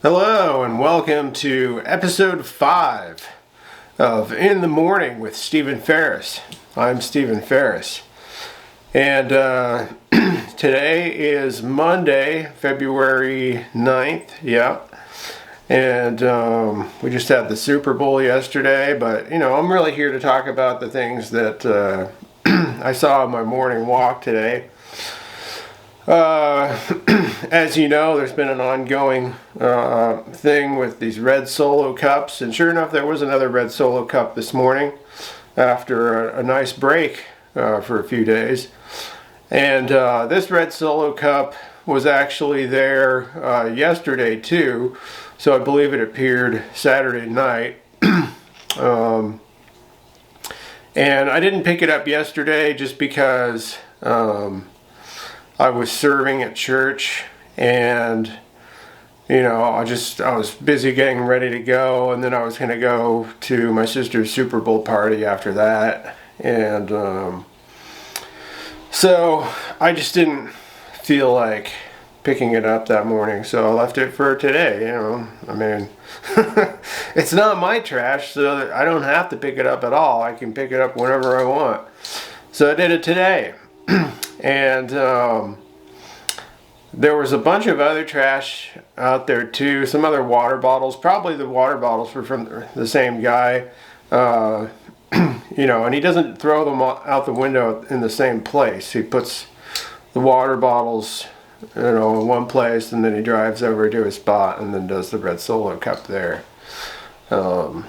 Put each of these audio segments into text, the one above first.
Hello and welcome to episode 5 of In the Morning with Stephen Ferris. I'm Stephen Ferris. And today is Monday, February 9th. Yep. And we just had the Super Bowl yesterday, but I'm really here to talk about the things that I saw on my morning walk today. As you know, there's been an ongoing thing with these red Solo cups, and sure enough, there was another red Solo cup this morning after a nice break for a few days. And this red Solo cup was actually there yesterday too, so I believe it appeared Saturday night. And I didn't pick it up yesterday just because I was serving at church, and I was busy getting ready to go, and then I was going to go to my sister's Super Bowl party after that, and so I just didn't feel like picking it up that morning, so I left it for today. It's not my trash, so I don't have to pick it up at all. I can pick it up whenever I want. So I did it today. And there was a bunch of other trash out there too. Some other water bottles. Probably the water bottles were from the same guy. And he doesn't throw them out the window in the same place. He puts the water bottles, in one place, and then he drives over to his spot and then does the red Solo cup there. A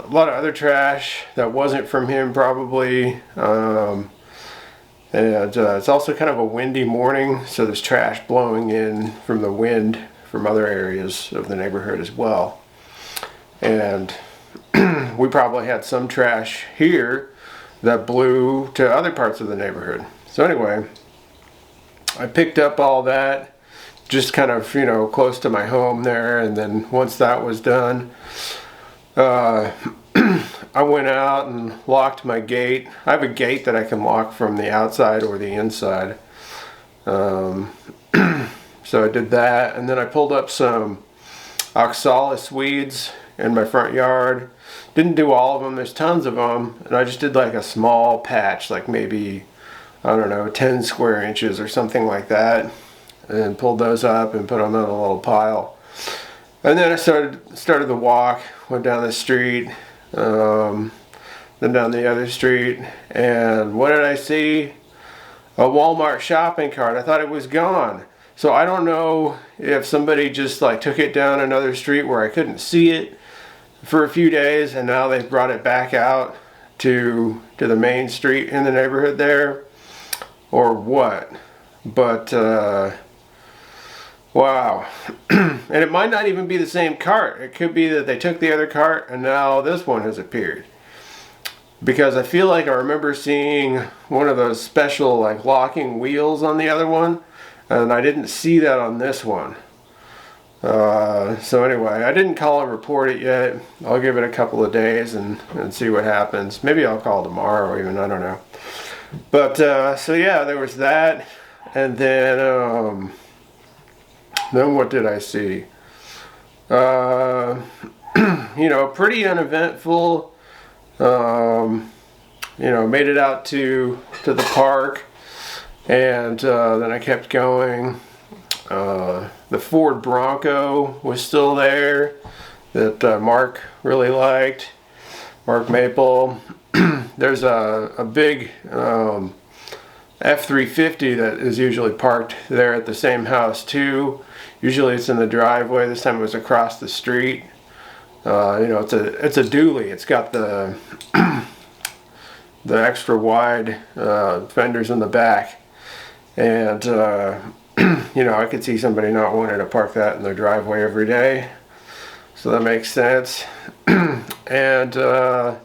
lot of other trash that wasn't from him probably. And it's also kind of a windy morning, so there's trash blowing in from the wind from other areas of the neighborhood as well. And we probably had some trash here that blew to other parts of the neighborhood. So anyway, I picked up all that just kind of, close to my home there. And then once that was done, I went out and locked my gate. I have a gate that I can lock from the outside or the inside. So I did that, and then I pulled up some oxalis weeds in my front yard. Didn't do all of them, there's tons of them, and I just did like a small patch, like maybe, 10 square inches or something like that, and pulled those up and put them in a little pile. And then I started the walk, went down the street, then down the other street, and what did I see? A Walmart shopping cart. I thought it was gone. So I don't know if somebody just took it down another street where I couldn't see it for a few days, and now they've brought it back out to the main street in the neighborhood there, or what. But wow. And it might not even be the same cart. It could be that they took the other cart and now this one has appeared. Because I feel like I remember seeing one of those special locking wheels on the other one, and I didn't see that on this one. So anyway, I didn't call and report it yet. I'll give it a couple of days and see what happens. Maybe I'll call tomorrow even, I don't know. But so yeah, there was that. And then what did I see? Pretty uneventful. Made it out to the park, and then I kept going. The Ford Bronco was still there that Mark really liked. Mark Maple. There's a big F-350 that is usually parked there at the same house too. Usually it's in the driveway. This time it was across the street. It's a dually. It's got the the extra wide fenders in the back, and I could see somebody not wanting to park that in their driveway every day. So that makes sense. And so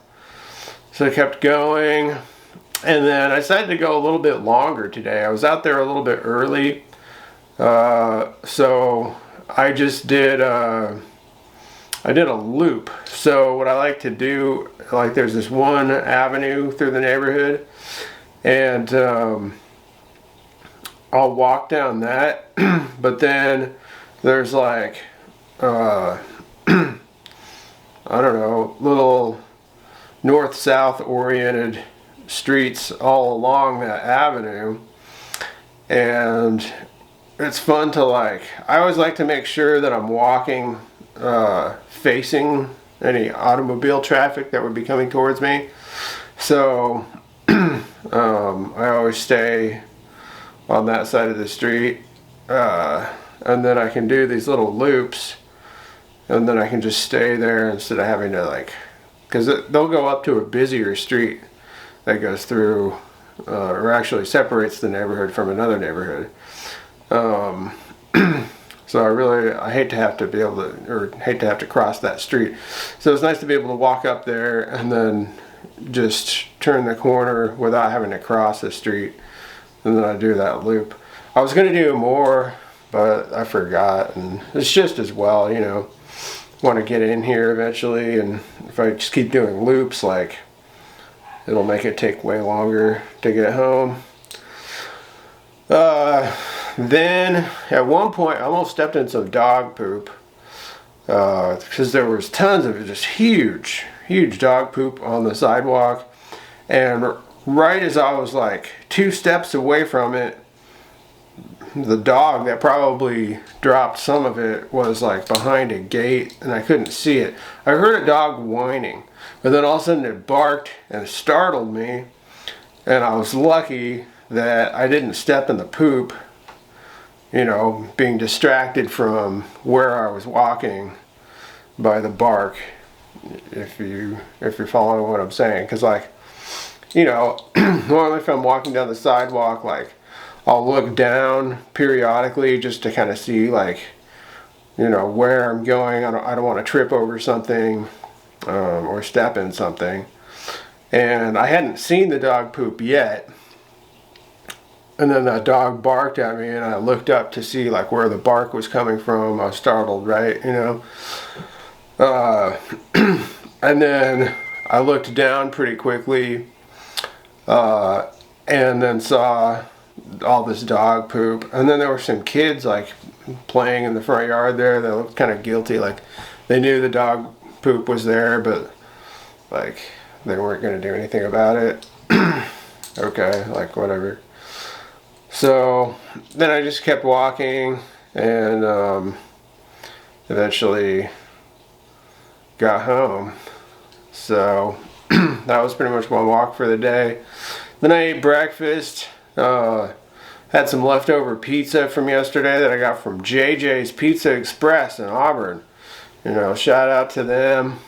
I kept going, and then I decided to go a little bit longer today. I was out there a little bit early. So I just did a loop. So what I like to do, there's this one avenue through the neighborhood, and I'll walk down that, but then there's uh, I don't know, little north-south oriented streets all along that avenue. And it's fun to I always like to make sure that I'm walking facing any automobile traffic that would be coming towards me. So I always stay on that side of the street, and then I can do these little loops, and then I can just stay there instead of having to because they'll go up to a busier street that goes through or actually separates the neighborhood from another neighborhood. So I hate to have to be able to, or hate to have to cross that street. So it's nice to be able to walk up there and then just turn the corner without having to cross the street. And then I do that loop. I was going to do more, but I forgot. And it's just as well, want to get in here eventually. And if I just keep doing loops, it'll make it take way longer to get home. Then at one point I almost stepped in some dog poop because there was tons of just huge dog poop on the sidewalk, and right as I was 2 steps away from it, the dog that probably dropped some of it was behind a gate and I couldn't see it. I heard a dog whining, but then all of a sudden it barked and startled me, and I was lucky that I didn't step in the poop, being distracted from where I was walking by the bark, if you're following what I'm saying. Because normally if I'm walking down the sidewalk, I'll look down periodically just to kind of see where I'm going. I don't want to trip over something or step in something. And I hadn't seen the dog poop yet. And then that dog barked at me, and I looked up to see where the bark was coming from. I was startled, right? And then I looked down pretty quickly, and then saw all this dog poop. And then there were some kids playing in the front yard there. They looked kind of guilty, they knew the dog poop was there, but they weren't going to do anything about it. Okay, whatever. So then I just kept walking, and eventually got home. So that was pretty much my walk for the day. Then I ate breakfast. Had some leftover pizza from yesterday that I got from JJ's Pizza Express in Auburn. Shout out to them.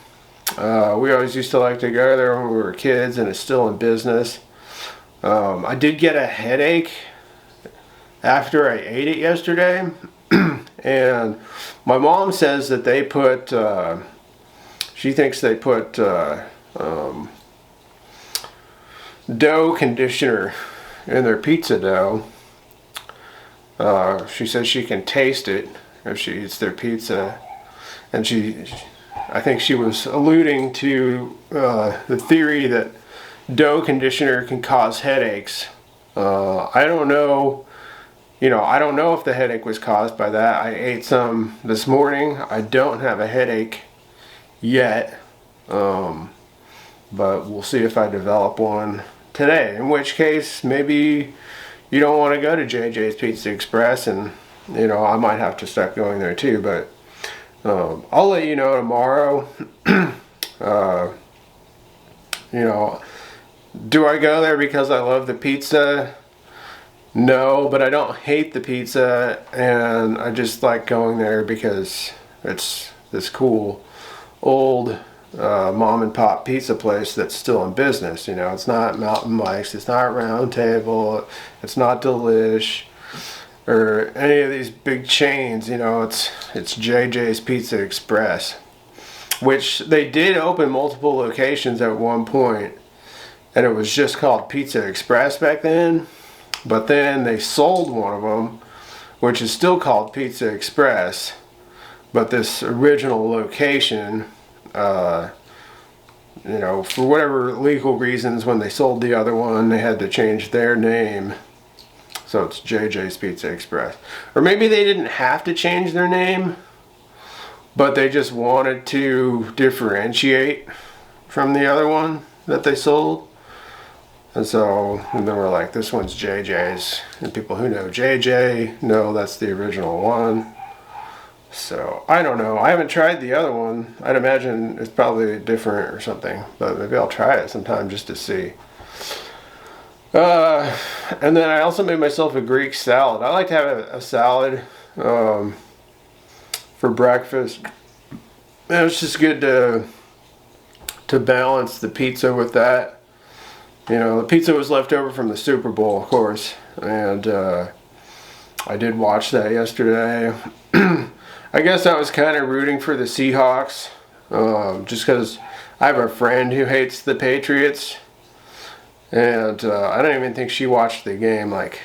We always used to like to go there when we were kids, and it's still in business. I did get a headache after I ate it yesterday. And my mom says that they put, she thinks they put dough conditioner in their pizza dough. She says she can taste it if she eats their pizza. And I think she was alluding to the theory that dough conditioner can cause headaches. I don't know. I don't know if the headache was caused by that. I ate some this morning. I don't have a headache yet, but we'll see if I develop one today. In which case, maybe you don't want to go to JJ's Pizza Express, and I might have to start going there too. But I'll let you know tomorrow. Do I go there because I love the pizza? No, but I don't hate the pizza, and I just like going there because it's this cool old mom and pop pizza place that's still in business. It's not Mountain Mike's, it's not Round Table, it's not Delish, or any of these big chains. It's JJ's Pizza Express, which they did open multiple locations at one point, and it was just called Pizza Express back then. But then they sold one of them, which is still called Pizza Express. But this original location, for whatever legal reasons, when they sold the other one, they had to change their name. So it's JJ's Pizza Express. Or maybe they didn't have to change their name. but they just wanted to differentiate from the other one that they sold. And so and they were like, this one's JJ's. And people who know JJ know that's the original one. So I don't know. I haven't tried the other one. I'd imagine it's probably different or something. But maybe I'll try it sometime just to see. And then I also made myself a Greek salad. I like to have a salad for breakfast. And it's just good to balance the pizza with that. You know, the pizza was left over from the Super Bowl, of course. And I did watch that yesterday. I guess I was kind of rooting for the Seahawks. Just because I have a friend who hates the Patriots. And I don't even think she watched the game. Like,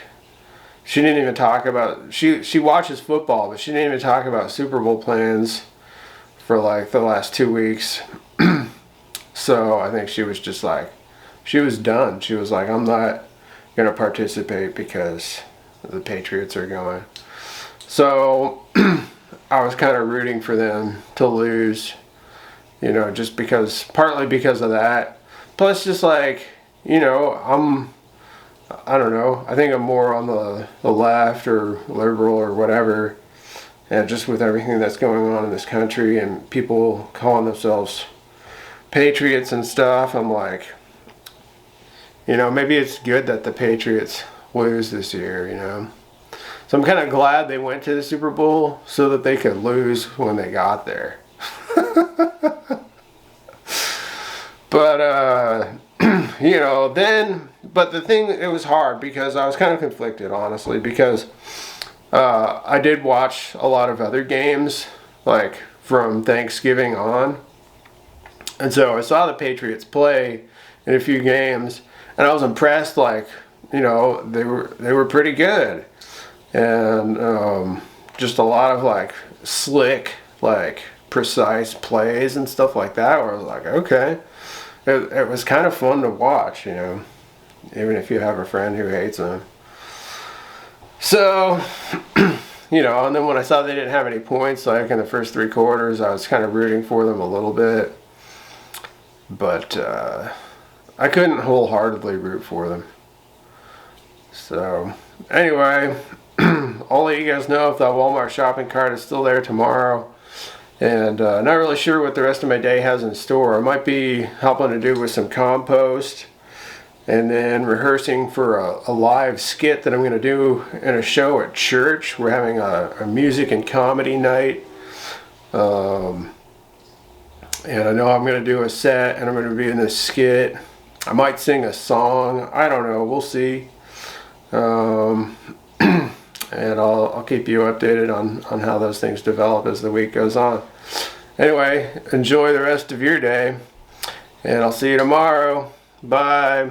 she didn't even talk about... She watches football, but she didn't even talk about Super Bowl plans for like the last 2 weeks. So I think she was just like... She was done. She was like, I'm not going to participate because the Patriots are going. So I was kind of rooting for them to lose. You know, just because... Partly because of that. Plus just like... You know, I don't know, I think I'm more on the left or liberal or whatever, and just with everything that's going on in this country and people calling themselves patriots and stuff, I'm like, you know, maybe it's good that the Patriots lose this year, you know. So I'm kind of glad they went to the Super Bowl so that they could lose when they got there. But, you know, but the thing, it was hard because I was kind of conflicted, honestly, because I did watch a lot of other games, like from Thanksgiving on. And so I saw the Patriots play in a few games, and I was impressed, like, you know, they were pretty good. And just a lot of, like, slick, like, precise plays and stuff like that, where I was like, okay. It was kind of fun to watch, you know, even if you have a friend who hates them. So, you know, and then when I saw they didn't have any points, like in the first 3 quarters, I was kind of rooting for them a little bit. But I couldn't wholeheartedly root for them. So, anyway, I'll let you guys know if that Walmart shopping cart is still there tomorrow. And not really sure what the rest of my day has in store. I might be helping to do with some compost and then rehearsing for a live skit that I'm going to do in a show at church. We're having a music and comedy night. And I know I'm going to do a set and I'm going to be in this skit. I might sing a song. I don't know. We'll see. And I'll keep you updated on how those things develop as the week goes on. Anyway, enjoy the rest of your day, and I'll see you tomorrow. Bye.